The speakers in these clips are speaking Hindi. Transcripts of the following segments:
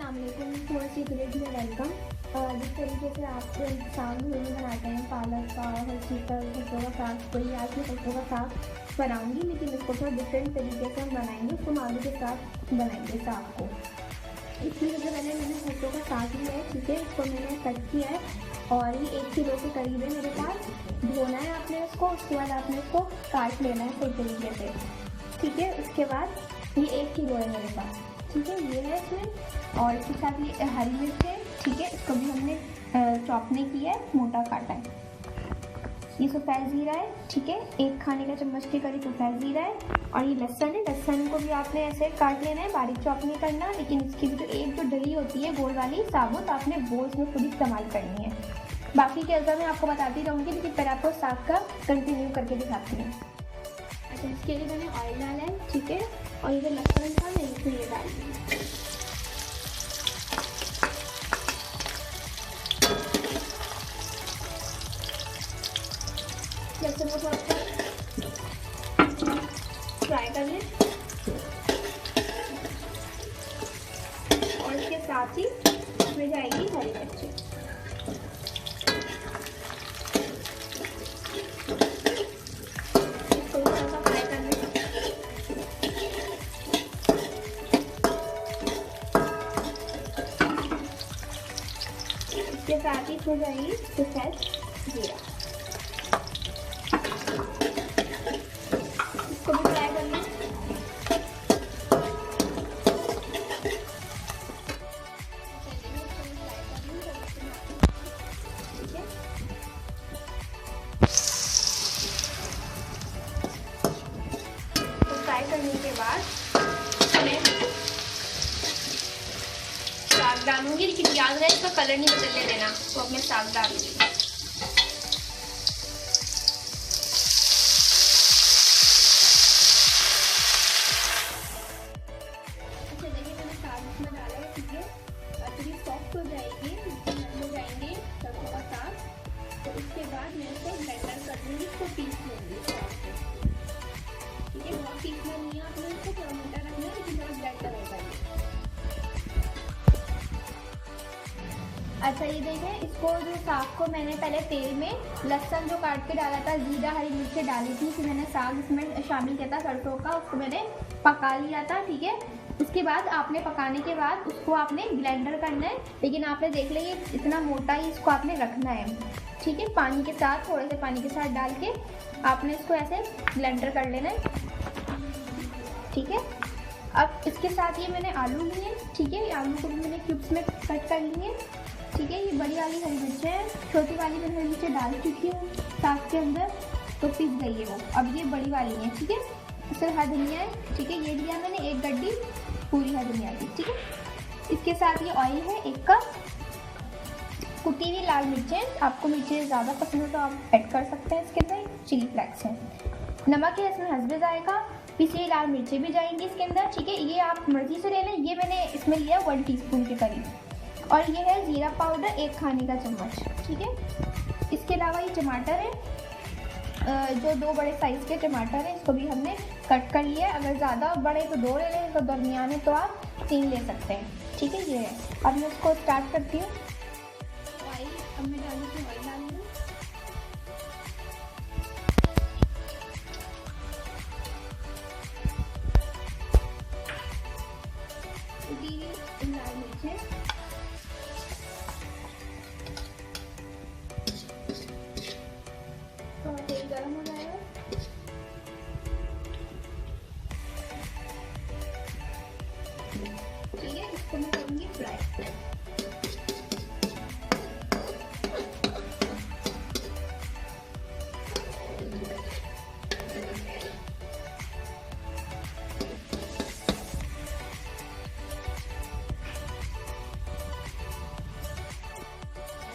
अस्सलामुअलैकुम, थोड़ी सी विलेज में वेलकम। जिस तरीके से आप साग में बनाते हैं पालक का, हर चीज़ का, सरसों का साग, कोई आज मैं सरसों का साग बनाऊंगी, लेकिन इसको थोड़ा डिफरेंट तरीके से हम बनाएंगे। इसको आलू के साथ बनाएंगे साग को। इसलिए सबसे पहले मैंने सरसों का साग लिया है, ठीक है। इसको मैंने कट किया है और ये 1 किलो के करीब है मेरे पास। धोना है आपने उसको, उसके बाद आपने उसको काट लेना है सही तरीके से, ठीक है। उसके बाद ये 1 किलो है मेरे पास, ठीक है। ये है इसमें, और इसके साथ ये हरी मिर्च है, ठीक है। इसको भी हमने चॉप नहीं किया है, मोटा काटा है। ये सफ़ेद ज़ीरा है, ठीक है। 1 खाने का चम्मच के करीब सफ़ेद ज़ीरा है। और ये लहसुन है, लहसुन को भी आपने ऐसे काट लेना है, बारीक चॉप नहीं करना। लेकिन इसकी जो डली होती है गोल वाली साबुत, आपने वो इसमें खुद इस्तेमाल करनी है। बाकी के अगर मैं आपको बताती रहूँगी, लेकिन पहले आपको साग का कंटिन्यू करके दिखाती हूँ। अच्छा, इसके लिए मैंने ऑयल डाला है, ठीक है। और ये जो लहसुन था मैं इसमें ये डाल दूँगी। लहसुन को थोड़ा फ्राई कर लें, और इसके साथ ही इसमें जाएगी हरी मिर्च। इसको थोड़ा सा फ्राई कर लें। इसके साथ ही इसमें जाएगी सफ़ेद जीरा। इसको भी फ्राई कर लें। ठीक है, तो फ्राई करने के बाद मैं साग डालूंगी, लेकिन याद रहे इसका कलर नहीं बदलने देना। तो अब मैं साग डालूंगी। इसमें डाला है, ठीक है। थोड़ी सॉफ्ट हो जाएगी, नरम हो जाएंगे सरसों का साग। तो उसके बाद मैं इसको ब्लेंडर कर दूँगी, इसको पीस लूँगी साग को, ठीक है। बहुत पीसना नहीं है आपने, इसको थोड़ा मोटा रखना है, लेकिन थोड़ा ब्लेंडर होगा ये। अच्छा, ये देखें, इसको जो साग को मैंने पहले तेल में लहसुन जो काट के डाला था, जीरा हरी मिर्च डाली थी, फिर मैंने साग इसमें शामिल किया था सरसों का, उसको मैंने पका लिया था, ठीक है। उसके बाद आपने पकाने के बाद उसको आपने ब्लेंडर करना है, लेकिन आपने देख लिया इतना मोटा ही इसको आपने रखना है, ठीक है। पानी के साथ, थोड़े से पानी के साथ डाल के आपने इसको ऐसे ब्लेंडर कर लेना है, ठीक है। अब इसके साथ ये मैंने आलू लिए, ठीक है। आलू को भी मैंने क्यूब्स में कट कर लिए, ठीक है। ये बड़ी वाली हरी मिर्च है, छोटी वाली मैंने हरी मिर्च डाल चुकी हूँ साग के अंदर, तो पिस गई है वो। अब ये बड़ी वाली है, ठीक है। फिर हरा धनिया है, ठीक है। ये लिया मैंने 1 गड्डी पूरी हरी धनिया की, ठीक है। इसके साथ ये ऑयल है 1 कप। कुटी हुई लाल मिर्चें, आपको मिर्चें ज़्यादा पसंद हो तो आप ऐड कर सकते हैं इसके अंदर। चिली फ्लेक्स है, नमक है इसमें हस्बे जाएगा। पिसी हुई लाल मिर्चें भी जाएंगी इसके अंदर, ठीक है। ये आप मर्जी से ले लें। ये मैंने इसमें लिया 1 टीस्पून के करीब। और ये है जीरा पाउडर 1 खाने का चम्मच, ठीक है। इसके अलावा ये टमाटर है, जो 2 बड़े साइज़ के टमाटर हैं, इसको भी हमने कट कर लिया है। अगर ज़्यादा बड़े तो 2 ले लें, तो दरमियाने तो आप 3 ले सकते हैं, ठीक है। ये है, अब मैं इसको स्टार्ट करती हूँ। ऑयल अब मैं डालूँगी, ऑयल डाल लूँ। लाल मिर्च है, थोड़ा तेल गर्म हो जाएगा, ठीक है। इसको मैं करूँगी फ्राई।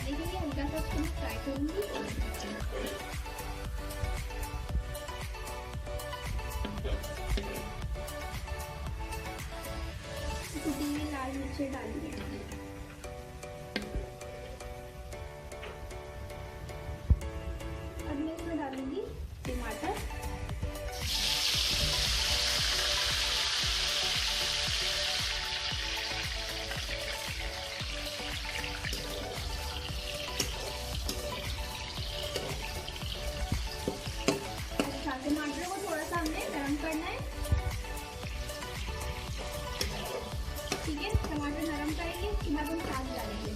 देखिए, हल्का सा इसको मैं फ्राई करूँगी। कुटी हुई लाल मिर्चें डाली है, अब मैं इसमें डालूंगी टमाटर, देखिए कि मैं अपन साग डालेंगे।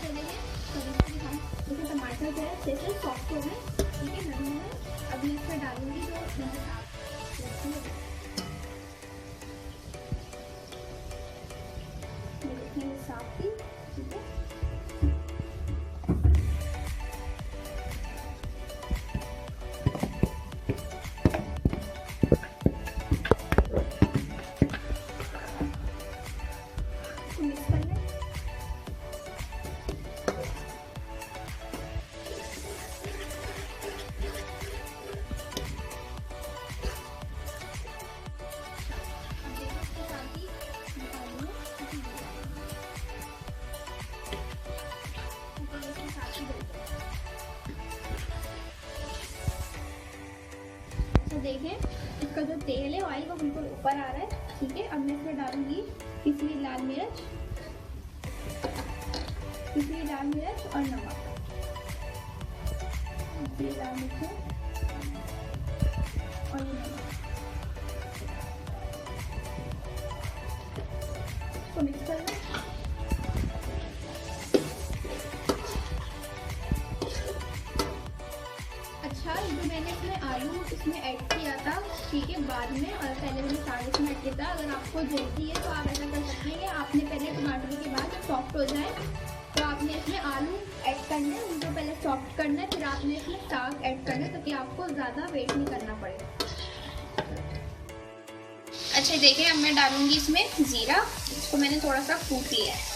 चलिए कभी हम देखिए टमाटर जो है जैसे सॉफ्ट हो गए, ठीक है, नरम हो गए। अब मैं इसमें डालूंगी जो मैंने साग रखी है, देखिए साग की, ठीक है। मिक्स कर लें। तो देखें इसका जो तेल है ऑयल वो बिल्कुल ऊपर आ रहा है, ठीक है। अब मैं इसमें डालूंगी पिसी हुई लाल मिर्च, और नमक। ये लाल मिर्च और ये नमक, इसको मिक्स कर लें। अच्छा, जो मैंने इसमें आलू इसमें ऐड किया था, ठीक है, बाद में, और पहले मैंने साग इसमें ऐड किया था। अगर आपको जल्दी है तो आप ऐसा कर सकते हैं कि आपने पहले टमाटर के बाद सॉफ्ट हो जाए तो आपने इसमें आलू ऐड करना है, उनको पहले सॉफ्ट करना है, फिर आपने इसमें साग ऐड करना है, ताकि आपको ज़्यादा वेट नहीं करना पड़े। अच्छा देखिए, अब मैं डालूंगी इसमें ज़ीरा, इसको मैंने थोड़ा सा कूट लिया है।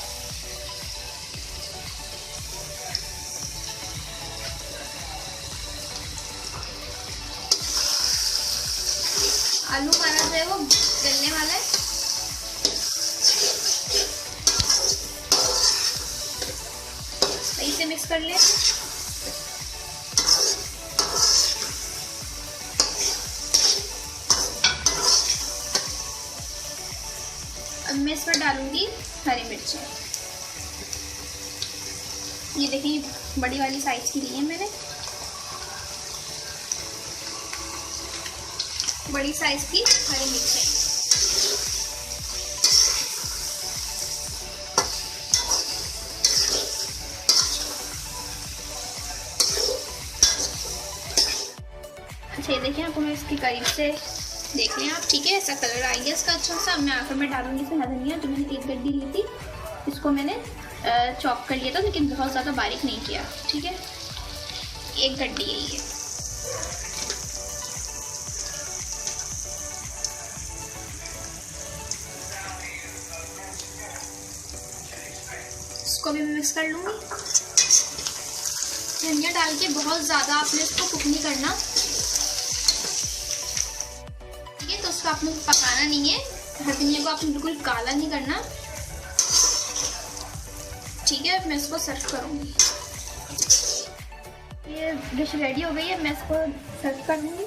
आलू हमारा जो है वो गलने वाला है। सही से मिक्स कर ले। अब मैं इसमें डालूंगी हरी मिर्चें। ये देखिए बड़ी वाली साइज की ली है मैंने, बड़ी साइज की हरी मिर्चें। अच्छा ये देखिए, आपको मैं इसकी करीब से देख लें आप, ठीक है, ऐसा कलर आ गया इसका अच्छा सा। मैं आखिर में डालूंगी इसमें हरा धनिया, जो मैंने एक गड्डी ली थी, इसको मैंने चॉप कर लिया था, लेकिन बहुत ज़्यादा बारीक नहीं किया, ठीक है, एक गड्डी है ये। इसको भी मैं मिक्स कर लूँगी। धनिया डाल के बहुत ज़्यादा आपने इसको कुक नहीं करना, ठीक है, तो उसको आपने पकाना नहीं है। हर धनिया को आपने बिल्कुल काला नहीं करना, ठीक है। मैं इसको सर्व करूँगी। ये डिश रेडी हो गई है, मैं इसको सर्व कर दूँगी।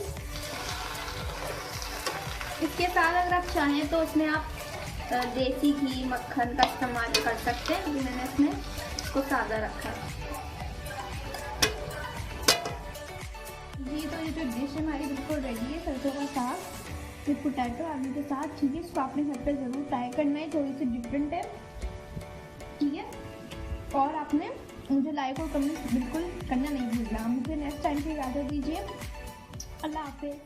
इसके साथ अगर आप चाहें तो उसमें आप देसी घी, मक्खन का इस्तेमाल कर सकते हैं, अभी मैंने इसमें इसको सादा रखा है। जी, तो ये जो डिश हमारी बिल्कुल रेडी है, सरसों का साग विद पोटैटो आलू के साथ, ठीक है। इसको आपने घर पे ज़रूर ट्राई करना है, थोड़ी सी डिफरेंट है, ठीक है। और आपने मुझे लाइक और कमेंट बिल्कुल करना नहीं भूलना। मुझे नेक्स्ट टाइम की इजाज़त दीजिए। अल्लाह हाफिज़।